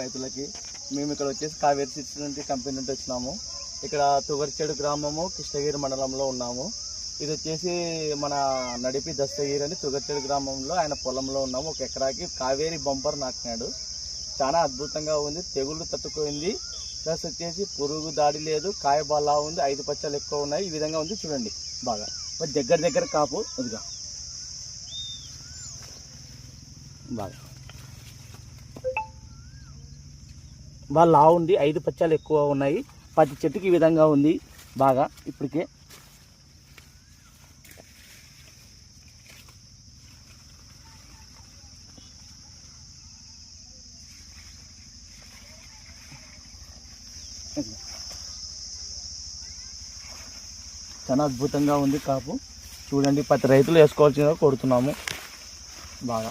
రైతులకి మేము ఇక్కడ వచ్చేసి కావేరి సీడ్స్ నుండి కంపెనీ నుండి వచ్చినాము. ఇక్కడ తుగర్చేడు గ్రామము కృష్ణగిరి మండలంలో ఉన్నాము. ఇది వచ్చేసి మన నడిపి దస్తగిరి అని తుగర్చేడు గ్రామంలో ఆయన పొలంలో ఉన్నాము. 1 ఎకరాకి కావేరి బంపర్ నాటినాడు. చాలా అద్భుతంగా ఉంది, తెగుళ్ళు తట్టుకుంది, ప్లస్ వచ్చేసి పురుగు దాడి లేదు, కాయ బాగా ఉంది, 5 పచ్చలు ఎక్కువ ఉన్నాయి. ఈ విధంగా ఉంది చూడండి. బాగా దగ్గర కాపు ఇదిగా బాగా లావు ఉంది, 5 పచ్చలు ఎక్కువ ఉన్నాయి. ప్రతి చెట్టుకి ఈ విధంగా ఉంది బాగా. ఇప్పటికే చాలా అద్భుతంగా ఉంది కాపు చూడండి. ప్రతి రైతులు వేసుకోవాల్సిందిగా కోరుతున్నాము బాగా.